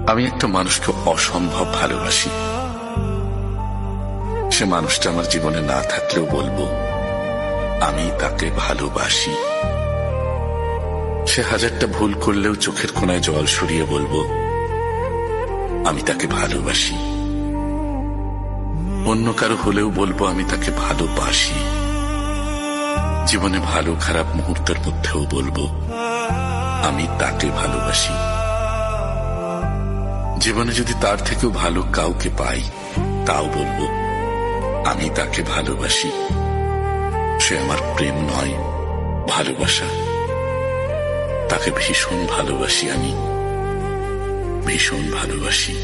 আমি একটা মানুষকে অসম্ভব ভালোবাসি। সে মানুষটা আমার জীবনে না থাকলেও বলবো আমি তাকে ভালোবাসি। সে হাজারটা ভুল করলেও চোখের কোণায় জল সরিয়ে বলবো আমি তাকে ভালোবাসি। অন্য কারো হলেও বলবো আমি তাকে ভালোবাসি। জীবনে ভালো খারাপ মুহূর্তের মধ্যেও বলবো আমি তাকে ভালোবাসি। জীবনে যদি তার থেকেও ভালো কাউকে পাই তাও বলবো আমি তাকে ভালোবাসি। সে আমার প্রেম নয়, ভালোবাসা। তাকে ভীষণ ভালোবাসি, আমি ভীষণ ভালোবাসি।